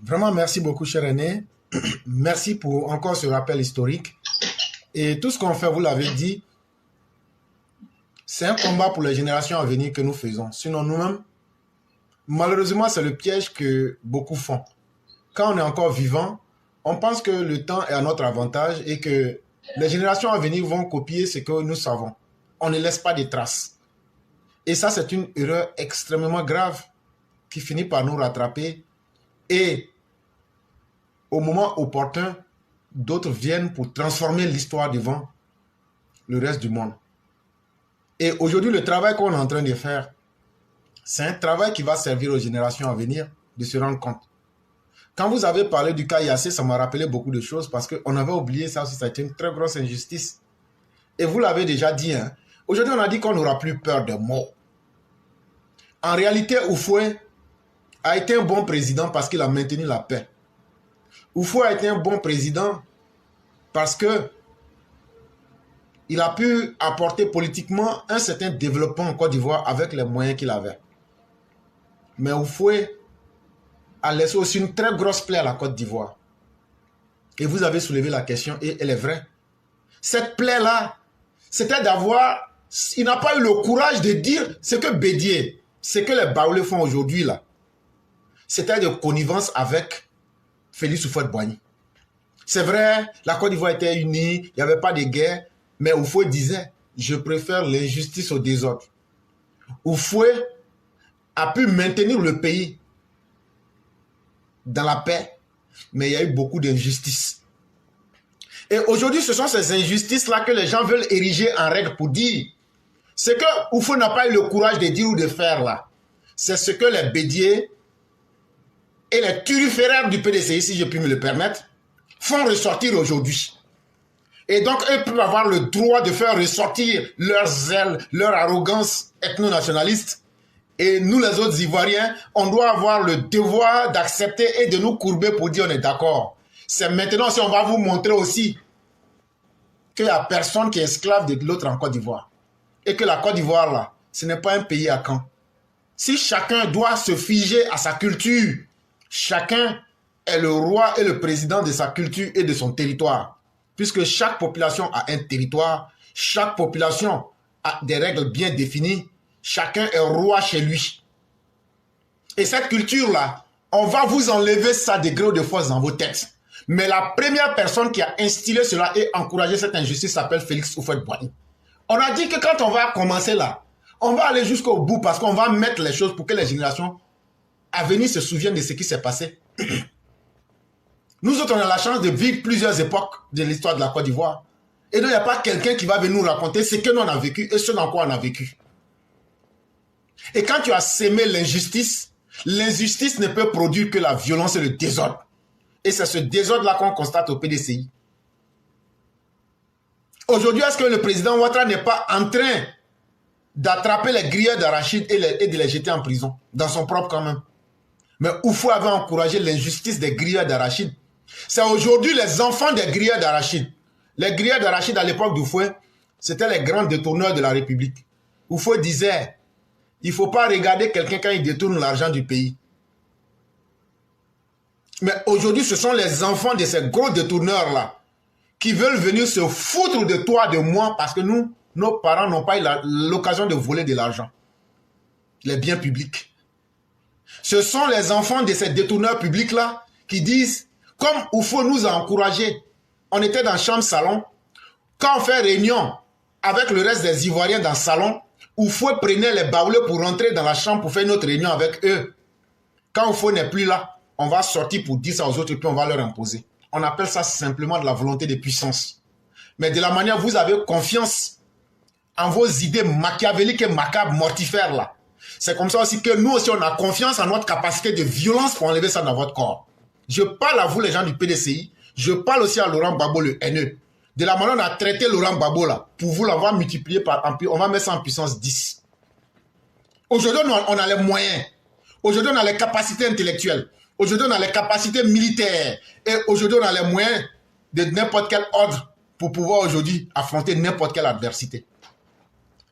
Vraiment, merci beaucoup, cher René. Merci pour encore ce rappel historique. Et tout ce qu'on fait, vous l'avez dit, c'est un combat pour les générations à venir que nous faisons. Sinon, nous-mêmes, malheureusement, c'est le piège que beaucoup font. Quand on est encore vivant, on pense que le temps est à notre avantage et que les générations à venir vont copier ce que nous savons. On ne laisse pas de traces. Et ça, c'est une erreur extrêmement grave qui finit par nous rattraper. Et au moment opportun, d'autres viennent pour transformer l'histoire devant le reste du monde. Et aujourd'hui, le travail qu'on est en train de faire, c'est un travail qui va servir aux générations à venir de se rendre compte. Quand vous avez parlé du cas Yassé, ça m'a rappelé beaucoup de choses parce qu'on avait oublié ça aussi, ça a été une très grosse injustice. Et vous l'avez déjà dit, hein. Aujourd'hui, on a dit qu'on n'aura plus peur de mots. En réalité, Houphouët a été un bon président parce qu'il a maintenu la paix. Houphouët a été un bon président parce que il a pu apporter politiquement un certain développement en Côte d'Ivoire avec les moyens qu'il avait. Mais Houphouët a laissé aussi une très grosse plaie à la Côte d'Ivoire. Et vous avez soulevé la question et elle est vraie. Cette plaie-là, c'était d'avoir... Il n'a pas eu le courage de dire ce que Bédié, ce que les Baoulés font aujourd'hui là. C'était de connivence avec Félix Houphouët-Boigny. C'est vrai, la Côte d'Ivoire était unie, il n'y avait pas de guerre, mais Houphouët disait, je préfère l'injustice au désordre. Houphouët a pu maintenir le pays dans la paix, mais il y a eu beaucoup d'injustices. Et aujourd'hui, ce sont ces injustices-là que les gens veulent ériger en règle pour dire. Ce que Houphouët n'a pas eu le courage de dire ou de faire là, c'est ce que les Bédié et les turiféraires du PDCI, si je puis me le permettre, font ressortir aujourd'hui. Et donc, eux peuvent avoir le droit de faire ressortir leur zèle, leur arrogance ethno-nationaliste. Et nous, les autres Ivoiriens, on doit avoir le devoir d'accepter et de nous courber pour dire on est d'accord. C'est maintenant si on va vous montrer aussi qu'il n'y a personne qui est esclave de l'autre en Côte d'Ivoire. Et que la Côte d'Ivoire, là, ce n'est pas un pays à camp. Si chacun doit se figer à sa culture, chacun est le roi et le président de sa culture et de son territoire. Puisque chaque population a un territoire, chaque population a des règles bien définies, chacun est roi chez lui. Et cette culture-là, on va vous enlever ça de gré ou de force dans vos têtes. Mais la première personne qui a instillé cela et encouragé cette injustice s'appelle Félix Houphouët-Boigny. On a dit que quand on va commencer là, on va aller jusqu'au bout parce qu'on va mettre les choses pour que les générations à venir se souviennent de ce qui s'est passé. Nous autres, on a la chance de vivre plusieurs époques de l'histoire de la Côte d'Ivoire. Et donc, il n'y a pas quelqu'un qui va venir nous raconter ce que nous on a vécu et ce dans quoi on a vécu. Et quand tu as sémé l'injustice, l'injustice ne peut produire que la violence et le désordre. Et c'est ce désordre-là qu'on constate au PDCI. Aujourd'hui, est-ce que le président Ouattara n'est pas en train d'attraper les grilleurs d'arachide et de les jeter en prison, dans son propre camp même? Mais Houphouët avait encouragé l'injustice des grilleurs d'arachide. C'est aujourd'hui les enfants des grilleurs d'arachide. Les grilleurs d'arachide à l'époque d'Houphouët, c'était les grands détourneurs de la République. Houphouët disait, il ne faut pas regarder quelqu'un quand il détourne l'argent du pays. Mais aujourd'hui, ce sont les enfants de ces gros détourneurs-là qui veulent venir se foutre de toi, de moi, parce que nous, nos parents n'ont pas eu l'occasion de voler de l'argent. Les biens publics. Ce sont les enfants de ces détourneurs publics-là qui disent, comme Houphouët nous a encouragés, on était dans chambre-salon, quand on fait réunion avec le reste des Ivoiriens dans le salon, Houphouët prenait les Baoulés pour rentrer dans la chambre pour faire notre réunion avec eux. Quand Houphouët n'est plus là, on va sortir pour dire ça aux autres et puis on va leur imposer. On appelle ça simplement de la volonté de puissance. Mais de la manière vous avez confiance en vos idées machiavéliques et macabres, mortifères là. C'est comme ça aussi que nous aussi on a confiance en notre capacité de violence pour enlever ça dans votre corps. Je parle à vous les gens du PDCI, je parle aussi à Laurent Gbagbo le haineux. De la manière on a traité Laurent Gbagbo là, pour vous l'avoir multiplié par, on va mettre ça en puissance 10. Aujourd'hui on a les moyens, aujourd'hui on a les capacités intellectuelles, aujourd'hui on a les capacités militaires et aujourd'hui on a les moyens de n'importe quel ordre pour pouvoir aujourd'hui affronter n'importe quelle adversité.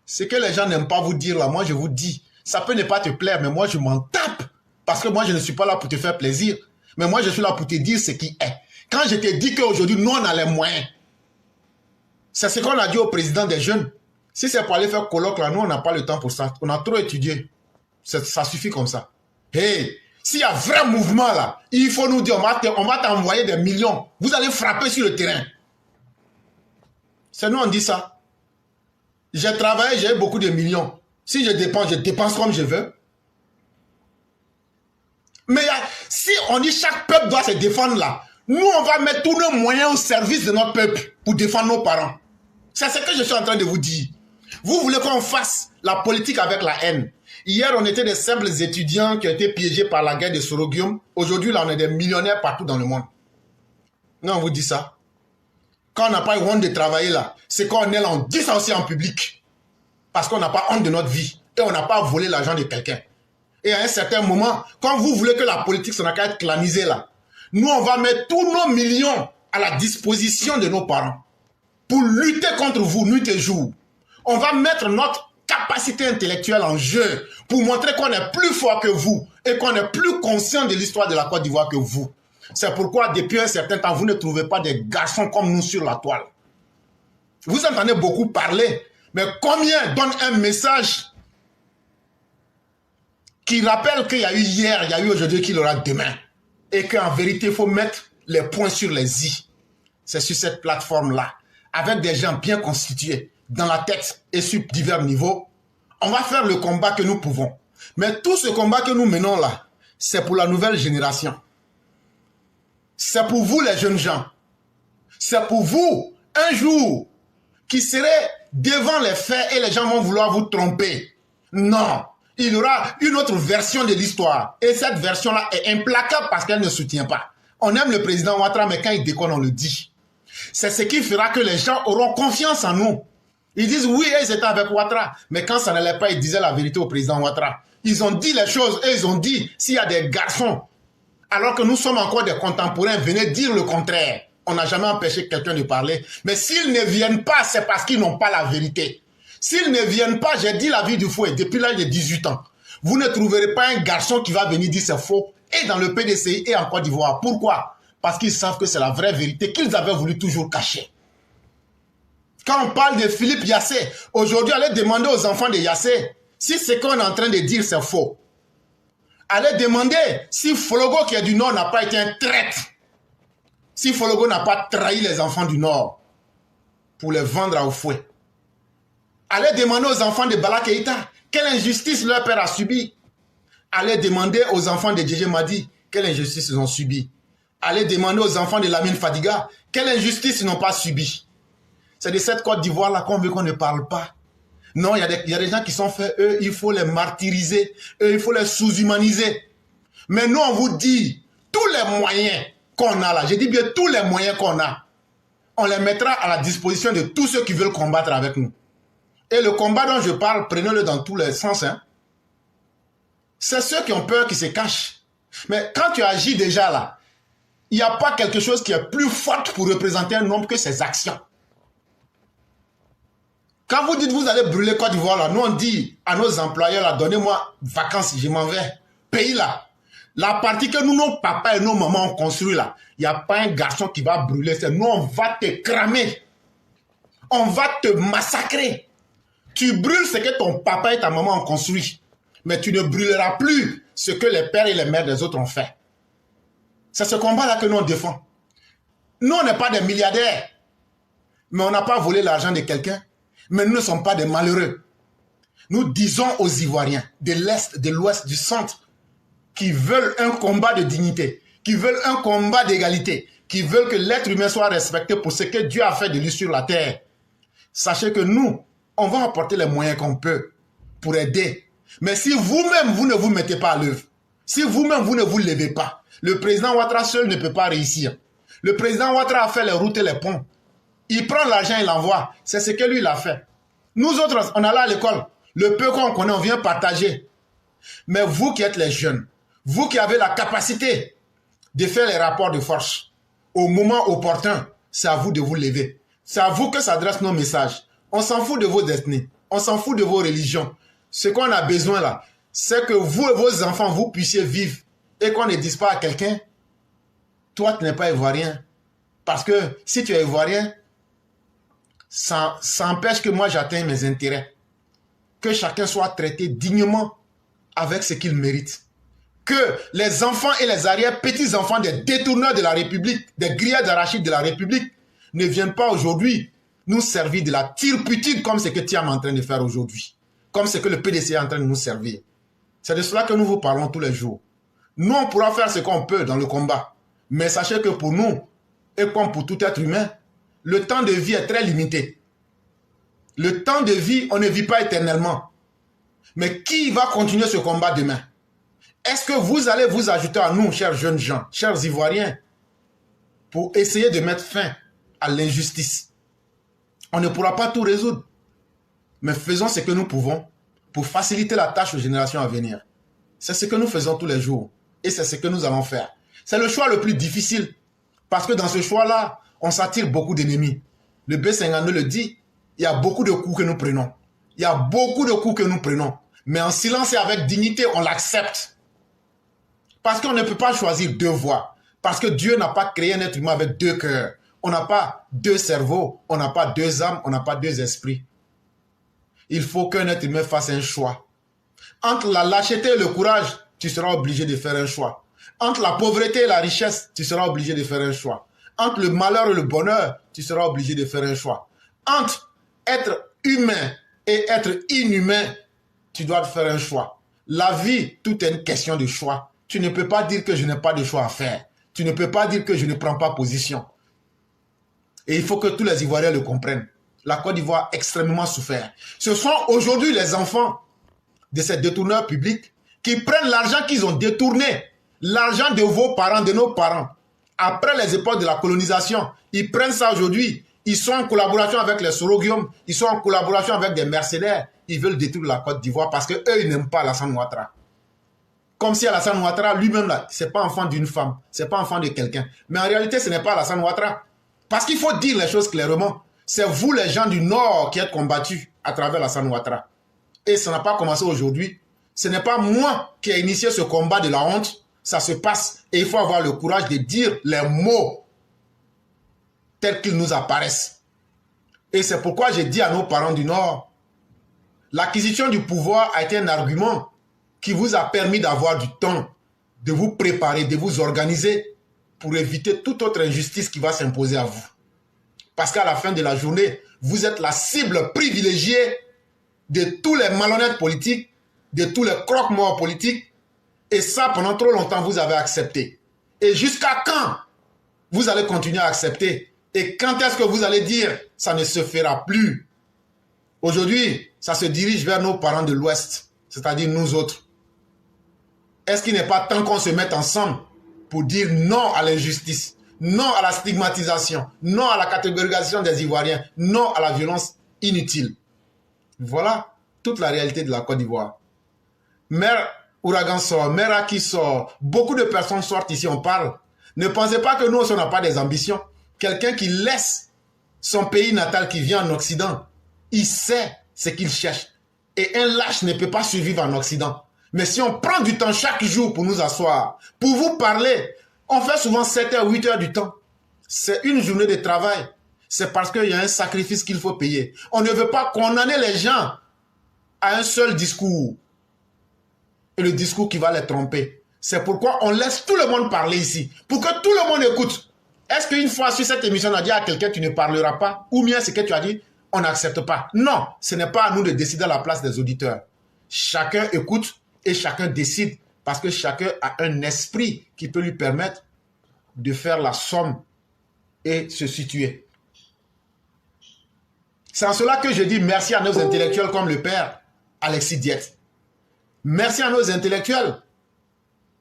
Ce que les gens n'aiment pas vous dire là, moi je vous dis, ça peut ne pas te plaire, mais moi je m'en tape. Parce que moi je ne suis pas là pour te faire plaisir. Mais moi, je suis là pour te dire ce qui est. Quand je te dis qu'aujourd'hui, nous, on a les moyens, c'est ce qu'on a dit au président des jeunes. Si c'est pour aller faire colloque, là, nous, on n'a pas le temps pour ça. On a trop étudié. Ça suffit comme ça. Hey, s'il y a vrai mouvement, là, il faut nous dire, on va t'envoyer des millions. Vous allez frapper sur le terrain. C'est nous, on dit ça. J'ai travaillé, j'ai eu beaucoup de millions. Si je dépense comme je veux. Mais si on dit chaque peuple doit se défendre là, nous, on va mettre tous nos moyens au service de notre peuple pour défendre nos parents. C'est ce que je suis en train de vous dire. Vous voulez qu'on fasse la politique avec la haine. Hier, on était des simples étudiants qui ont été piégés par la guerre de Soroguium. Aujourd'hui, là, on est des millionnaires partout dans le monde. Non, on vous dit ça. Quand on n'a pas eu honte de travailler là, c'est quand on est là, on dit ça aussi en public. Parce qu'on n'a pas honte de notre vie. Et on n'a pas volé l'argent de quelqu'un. Et à un certain moment, quand vous voulez que la politique, ça n'a qu'à être clanisée là, nous, on va mettre tous nos millions à la disposition de nos parents pour lutter contre vous nuit et jour. On va mettre notre capacité intellectuelle en jeu pour montrer qu'on est plus fort que vous et qu'on est plus conscient de l'histoire de la Côte d'Ivoire que vous. C'est pourquoi, depuis un certain temps, vous ne trouvez pas des garçons comme nous sur la toile. Vous entendez beaucoup parler, mais combien donnent un message qui rappelle qu'il y a eu hier, il y a eu aujourd'hui, qu'il y aura demain. Et qu'en vérité, il faut mettre les points sur les i. C'est sur cette plateforme-là, avec des gens bien constitués, dans la tête et sur divers niveaux, on va faire le combat que nous pouvons. Mais tout ce combat que nous menons là, c'est pour la nouvelle génération. C'est pour vous les jeunes gens. C'est pour vous, un jour, qui serez devant les faits et les gens vont vouloir vous tromper. Non, il y aura une autre version de l'histoire. Et cette version-là est implacable parce qu'elle ne soutient pas. On aime le président Ouattara, mais quand il déconne, on le dit. C'est ce qui fera que les gens auront confiance en nous. Ils disent oui, ils étaient avec Ouattara. Mais quand ça n'allait pas, ils disaient la vérité au président Ouattara. Ils ont dit les choses et ils ont dit s'il y a des garçons, alors que nous sommes encore des contemporains, venez dire le contraire. On n'a jamais empêché quelqu'un de parler. Mais s'ils ne viennent pas, c'est parce qu'ils n'ont pas la vérité. S'ils ne viennent pas, j'ai dit la vie du fouet depuis l'âge de 18 ans. Vous ne trouverez pas un garçon qui va venir dire c'est faux, et dans le PDCI et en Côte d'Ivoire. Pourquoi? Parce qu'ils savent que c'est la vraie vérité qu'ils avaient voulu toujours cacher. Quand on parle de Philippe Yassé, aujourd'hui, allez demander aux enfants de Yassé si ce qu'on est en train de dire c'est faux. Allez demander si Fologo qui est du Nord n'a pas été un traître. Si Fologo n'a pas trahi les enfants du Nord pour les vendre au fouet. Allez demander aux enfants de Bala Keïta quelle injustice leur père a subi. Allez demander aux enfants de Djidji Madi quelle injustice ils ont subi. Allez demander aux enfants de Lamine Fadiga quelle injustice ils n'ont pas subi. C'est de cette Côte d'Ivoire-là qu'on veut qu'on ne parle pas. Non, il y a des gens qui sont faits, eux, il faut les martyriser, eux, il faut les sous-humaniser. Mais nous, on vous dit, tous les moyens qu'on a là, je dis bien tous les moyens qu'on a, on les mettra à la disposition de tous ceux qui veulent combattre avec nous. Et le combat dont je parle, prenez-le dans tous les sens. Hein. C'est ceux qui ont peur qui se cachent. Mais quand tu agis déjà là, il n'y a pas quelque chose qui est plus fort pour représenter un homme que ses actions. Quand vous dites vous allez brûler Côte d'Ivoire, là, nous on dit à nos employeurs, là, donnez-moi vacances, je m'en vais. Pays là. La partie que nous, nos papas et nos mamans ont construit là, il n'y a pas un garçon qui va brûler. Nous, on va te cramer. On va te massacrer. Tu brûles ce que ton papa et ta maman ont construit. Mais tu ne brûleras plus ce que les pères et les mères des autres ont fait. C'est ce combat-là que nous on défend. Nous, on n'est pas des milliardaires. Mais on n'a pas volé l'argent de quelqu'un. Mais nous ne sommes pas des malheureux. Nous disons aux Ivoiriens de l'Est, de l'Ouest, du Centre, qui veulent un combat de dignité, qui veulent un combat d'égalité, qui veulent que l'être humain soit respecté pour ce que Dieu a fait de lui sur la terre. Sachez que nous, on va apporter les moyens qu'on peut pour aider. Mais si vous-même, vous ne vous mettez pas à l'œuvre, si vous-même, vous ne vous levez pas, le président Ouattara seul ne peut pas réussir. Le président Ouattara a fait les routes et les ponts. Il prend l'argent et l'envoie. C'est ce que lui, il a fait. Nous autres, on allait à l'école. Le peu qu'on connaît, on vient partager. Mais vous qui êtes les jeunes, vous qui avez la capacité de faire les rapports de force, au moment opportun, c'est à vous de vous lever. C'est à vous que s'adressent nos messages. On s'en fout de vos destinées. On s'en fout de vos religions. Ce qu'on a besoin là, c'est que vous et vos enfants, vous puissiez vivre et qu'on ne dise pas à quelqu'un toi, tu n'es pas ivoirien. Parce que si tu es ivoirien, ça empêche que moi, j'atteigne mes intérêts. Que chacun soit traité dignement avec ce qu'il mérite. Que les enfants et les arrière-petits-enfants des détourneurs de la République, des grillades d'arachides de la République, ne viennent pas aujourd'hui nous servir de la turpitude comme ce que Thiam est en train de faire aujourd'hui. Comme ce que le PDC est en train de nous servir. C'est de cela que nous vous parlons tous les jours. Nous, on pourra faire ce qu'on peut dans le combat. Mais sachez que pour nous, et comme pour tout être humain, le temps de vie est très limité. Le temps de vie, on ne vit pas éternellement. Mais qui va continuer ce combat demain? Est-ce que vous allez vous ajouter à nous, chers jeunes gens, chers Ivoiriens, pour essayer de mettre fin à l'injustice? On ne pourra pas tout résoudre. Mais faisons ce que nous pouvons pour faciliter la tâche aux générations à venir. C'est ce que nous faisons tous les jours. Et c'est ce que nous allons faire. C'est le choix le plus difficile. Parce que dans ce choix-là, on s'attire beaucoup d'ennemis. Le B52 le dit, il y a beaucoup de coups que nous prenons. Il y a beaucoup de coups que nous prenons. Mais en silence et avec dignité, on l'accepte. Parce qu'on ne peut pas choisir deux voies. Parce que Dieu n'a pas créé un être humain avec deux cœurs. On n'a pas deux cerveaux, on n'a pas deux âmes, on n'a pas deux esprits. Il faut qu'un être humain fasse un choix. Entre la lâcheté et le courage, tu seras obligé de faire un choix. Entre la pauvreté et la richesse, tu seras obligé de faire un choix. Entre le malheur et le bonheur, tu seras obligé de faire un choix. Entre être humain et être inhumain, tu dois faire un choix. La vie, tout est une question de choix. Tu ne peux pas dire que je n'ai pas de choix à faire. Tu ne peux pas dire que je ne prends pas position. Et il faut que tous les Ivoiriens le comprennent. La Côte d'Ivoire a extrêmement souffert. Ce sont aujourd'hui les enfants de ces détourneurs publics qui prennent l'argent qu'ils ont détourné, l'argent de vos parents, de nos parents, après les époques de la colonisation. Ils prennent ça aujourd'hui. Ils sont en collaboration avec les Sorogium, ils sont en collaboration avec des mercenaires. Ils veulent détruire la Côte d'Ivoire parce qu'eux, ils n'aiment pas Alassane Ouattara. Comme si Alassane Ouattara, lui-même, ce n'est pas enfant d'une femme, ce n'est pas enfant de quelqu'un. Mais en réalité, ce n'est pas Alassane Ouattara. Parce qu'il faut dire les choses clairement. C'est vous, les gens du Nord, qui êtes combattus à travers Alassane Ouattara. Et ça n'a pas commencé aujourd'hui. Ce n'est pas moi qui ai initié ce combat de la honte. Ça se passe. Et il faut avoir le courage de dire les mots tels qu'ils nous apparaissent. Et c'est pourquoi j'ai dit à nos parents du Nord, l'acquisition du pouvoir a été un argument qui vous a permis d'avoir du temps, de vous préparer, de vous organiser pour éviter toute autre injustice qui va s'imposer à vous. Parce qu'à la fin de la journée, vous êtes la cible privilégiée de tous les malhonnêtes politiques, de tous les croque-morts politiques. Et ça, pendant trop longtemps, vous avez accepté. Et jusqu'à quand vous allez continuer à accepter? Et quand est-ce que vous allez dire ça ne se fera plus? Aujourd'hui, ça se dirige vers nos parents de l'Ouest, c'est-à-dire nous autres. Est-ce qu'il n'est pas temps qu'on se mette ensemble pour dire non à l'injustice, non à la stigmatisation, non à la catégorisation des Ivoiriens, non à la violence inutile? Voilà toute la réalité de la Côte d'Ivoire. Mère Ouragan sort, Mère Aki sort, beaucoup de personnes sortent ici, on parle. Ne pensez pas que nous, on n'a pas des ambitions. Quelqu'un qui laisse son pays natal, qui vient en Occident, il sait ce qu'il cherche. Et un lâche ne peut pas survivre en Occident. Mais si on prend du temps chaque jour pour nous asseoir, pour vous parler, on fait souvent 7 heures, 8 heures du temps. C'est une journée de travail. C'est parce qu'il y a un sacrifice qu'il faut payer. On ne veut pas condamner les gens à un seul discours. Et le discours qui va les tromper. C'est pourquoi on laisse tout le monde parler ici. Pour que tout le monde écoute. Est-ce qu'une fois sur cette émission, on a dit à quelqu'un tu ne parleras pas? Ou bien ce que tu as dit, on n'accepte pas? Non, ce n'est pas à nous de décider à la place des auditeurs. Chacun écoute et chacun décide. Parce que chacun a un esprit qui peut lui permettre de faire la somme et se situer. C'est en cela que je dis merci à nos intellectuels comme le père Alexis Diet. Merci à nos intellectuels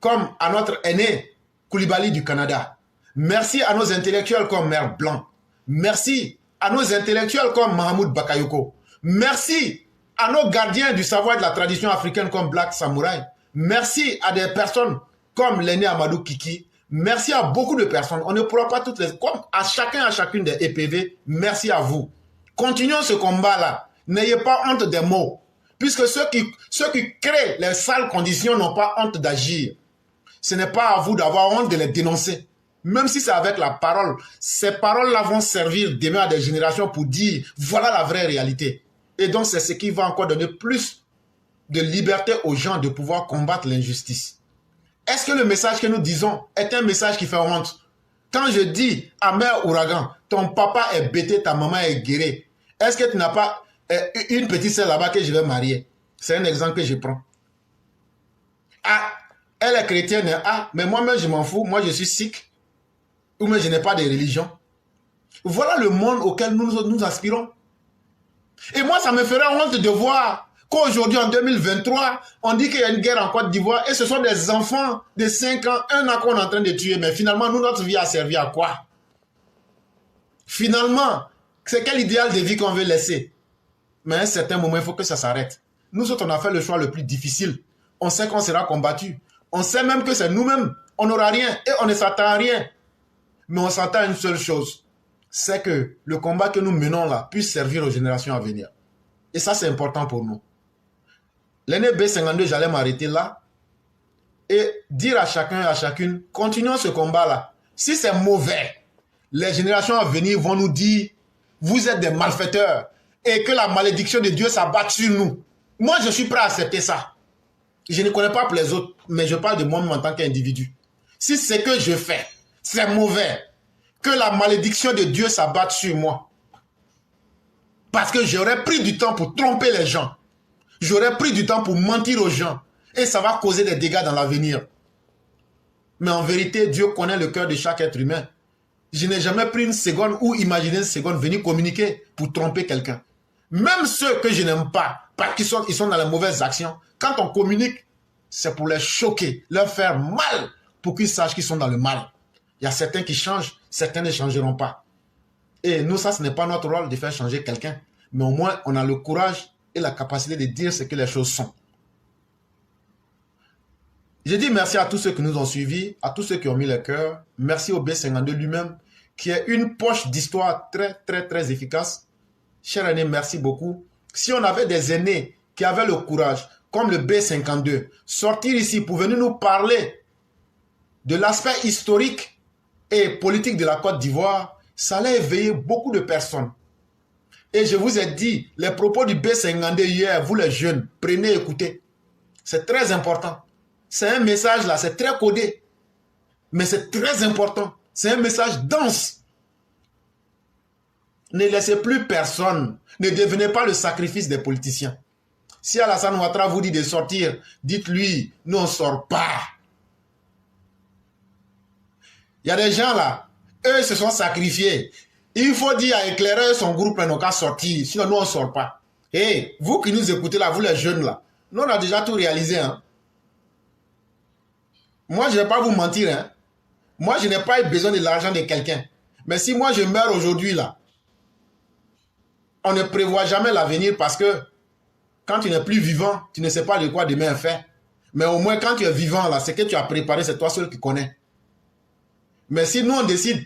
comme à notre aîné Koulibaly du Canada. Merci à nos intellectuels comme Mère Blanc. Merci à nos intellectuels comme Mahamoud Bakayoko. Merci à nos gardiens du savoir et de la tradition africaine comme Black Samouraï. Merci à des personnes comme l'aîné Amadou Kiki. Merci à beaucoup de personnes. On ne pourra pas toutes les... Comme à chacun, à chacune des EPV, merci à vous. Continuons ce combat-là. N'ayez pas honte des mots. Puisque ceux qui créent les sales conditions n'ont pas honte d'agir. Ce n'est pas à vous d'avoir honte de les dénoncer. même si c'est avec la parole, ces paroles-là vont servir demain à des générations pour dire, voilà la vraie réalité. Et donc, c'est ce qui va encore donner plus de liberté aux gens de pouvoir combattre l'injustice. Est-ce que le message que nous disons est un message qui fait honte? Quand je dis à Mère Ouragan, ton papa est bêté, ta maman est guérée, est-ce que tu n'as pas une petite sœur là-bas que je vais marier? C'est un exemple que je prends. Ah, elle est chrétienne. Ah, mais moi-même, je m'en fous. Moi, je suis sikh. Ou mais je n'ai pas de religion. Voilà le monde auquel nous aspirons. Et moi, ça me ferait honte de voir qu'aujourd'hui, en 2023, on dit qu'il y a une guerre en Côte d'Ivoire et ce sont des enfants de 5 ans, 1 an qu'on est en train de tuer. Mais finalement, nous, notre vie a servi à quoi? Finalement, c'est quel idéal de vie qu'on veut laisser? Mais à un certain moment, il faut que ça s'arrête. Nous autres, on a fait le choix le plus difficile. On sait qu'on sera combattu. On sait même que c'est nous-mêmes. On n'aura rien et on ne s'attend à rien. Mais on s'attend à une seule chose. C'est que le combat que nous menons là puisse servir aux générations à venir. Et ça, c'est important pour nous. L'année B52, j'allais m'arrêter là et dire à chacun et à chacune, continuons ce combat-là. Si c'est mauvais, les générations à venir vont nous dire, vous êtes des malfaiteurs et que la malédiction de Dieu s'abatte sur nous. Moi, je suis prêt à accepter ça. Je ne connais pas pour les autres, mais je parle de moi-même en tant qu'individu. Si ce que je fais, c'est mauvais, que la malédiction de Dieu s'abatte sur moi. Parce que j'aurais pris du temps pour tromper les gens. J'aurais pris du temps pour mentir aux gens. Et ça va causer des dégâts dans l'avenir. Mais en vérité, Dieu connaît le cœur de chaque être humain. Je n'ai jamais pris une seconde ou imaginé une seconde venir communiquer pour tromper quelqu'un. Même ceux que je n'aime pas, parce qu'ils sont dans les mauvaises actions, quand on communique, c'est pour les choquer, leur faire mal, pour qu'ils sachent qu'ils sont dans le mal. Il y a certains qui changent, certains ne changeront pas. Et nous, ça, ce n'est pas notre rôle de faire changer quelqu'un. Mais au moins, on a le courage et la capacité de dire ce que les choses sont. Je dis merci à tous ceux qui nous ont suivis, à tous ceux qui ont mis le cœur. Merci au B52 lui-même, qui est une poche d'histoire très efficace. Cher aîné, merci beaucoup. Si on avait des aînés qui avaient le courage, comme le B52, sortir ici pour venir nous parler de l'aspect historique et politique de la Côte d'Ivoire, ça allait éveiller beaucoup de personnes. Et je vous ai dit, les propos du B52 hier, vous les jeunes, prenez, écoutez. C'est très important. C'est un message là, c'est très codé. Mais c'est très important. C'est un message dense. Ne laissez plus personne. Ne devenez pas le sacrifice des politiciens. Si Alassane Ouattara vous dit de sortir, dites-lui, nous on ne sort pas. Il y a des gens là, eux se sont sacrifiés. Il faut dire à Éclaireur son groupe n'a qu'à sortir, sinon nous on ne sort pas. Et vous qui nous écoutez là, vous les jeunes là, nous on a déjà tout réalisé. Hein? Moi je ne vais pas vous mentir. Hein? Moi je n'ai pas eu besoin de l'argent de quelqu'un. Mais si moi je meurs aujourd'hui là, on ne prévoit jamais l'avenir parce que quand tu n'es plus vivant, tu ne sais pas de quoi demain est fait. Mais au moins quand tu es vivant là, ce que tu as préparé, c'est toi seul qui connais. Mais si nous on décide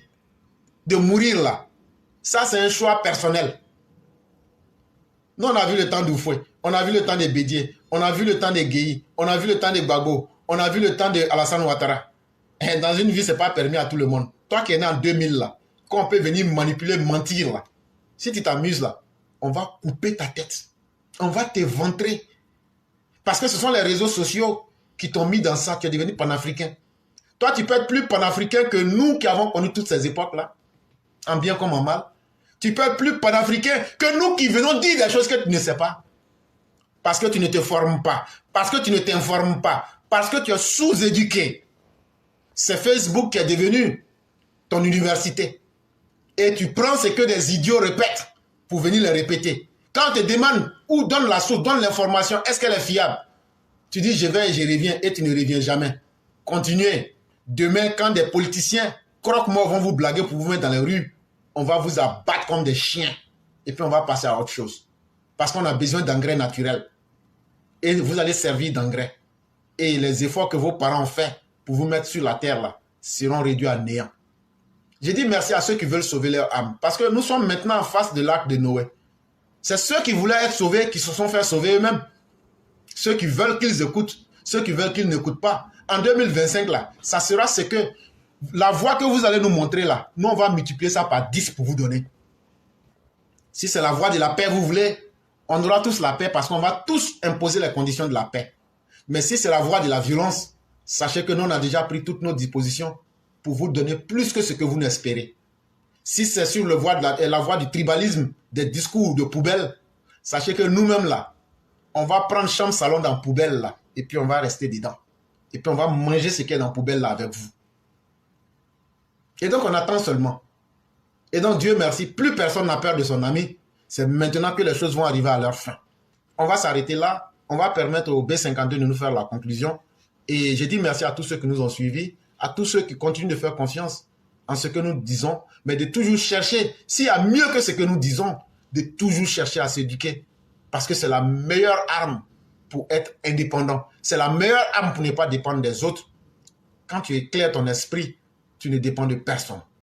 de mourir là, ça c'est un choix personnel. Nous on a vu le temps d'Oufoué, on a vu le temps de Bédié, on a vu le temps de Guéhi, on a vu le temps de Gbagbo, on a vu le temps de Alassane Ouattara. Et dans une vie, ce n'est pas permis à tout le monde. Toi qui es né en 2000 là, quand on peut venir manipuler, mentir là, si tu t'amuses là, on va couper ta tête. On va t'éventrer. Parce que ce sont les réseaux sociaux qui t'ont mis dans ça, tu es devenu panafricain. Toi, tu peux être plus panafricain que nous qui avons connu toutes ces époques-là, en bien comme en mal. Tu peux être plus panafricain que nous qui venons dire des choses que tu ne sais pas. Parce que tu ne te formes pas. Parce que tu ne t'informes pas. Parce que tu es sous-éduqué. C'est Facebook qui est devenu ton université. Et tu prends ce que des idiots répètent pour venir les répéter. Quand on te demande où donne la source, donne l'information, est-ce qu'elle est fiable? Tu dis je vais et je reviens et tu ne reviens jamais. Continuez. Demain, quand des politiciens croque-morts vont vous blaguer pour vous mettre dans les rues, on va vous abattre comme des chiens. Et puis on va passer à autre chose. Parce qu'on a besoin d'engrais naturels. Et vous allez servir d'engrais. Et les efforts que vos parents ont faits pour vous mettre sur la terre là, seront réduits à néant. Je dis merci à ceux qui veulent sauver leur âme. Parce que nous sommes maintenant en face de l'arc de Noé. C'est ceux qui voulaient être sauvés qui se sont fait sauver eux-mêmes. Ceux qui veulent qu'ils écoutent, ceux qui veulent qu'ils n'écoutent pas. En 2025 là, ça sera ce que La voie que vous allez nous montrer là, nous on va multiplier ça par 10 pour vous donner. Si c'est la voie de la paix, vous voulez, on aura tous la paix parce qu'on va tous imposer les conditions de la paix. Mais si c'est la voie de la violence, sachez que nous on a déjà pris toutes nos dispositions pour vous donner plus que ce que vous n'espérez. Si c'est sur la voie du tribalisme, des discours de poubelle, sachez que nous-mêmes là, on va prendre chambre salon dans la poubelle là, et puis on va rester dedans. Et puis on va manger ce qui est dans la poubelle là avec vous. Et donc on attend seulement. Et donc Dieu merci, plus personne n'a peur de son ami. C'est maintenant que les choses vont arriver à leur fin. On va s'arrêter là. On va permettre au B52 de nous faire la conclusion. Et je dis merci à tous ceux qui nous ont suivis, à tous ceux qui continuent de faire confiance en ce que nous disons, mais de toujours chercher, s'il y a mieux que ce que nous disons, de toujours chercher à s'éduquer. Parce que c'est la meilleure arme pour être indépendant. C'est la meilleure arme pour ne pas dépendre des autres. Quand tu éclaires ton esprit, tu ne dépends de personne.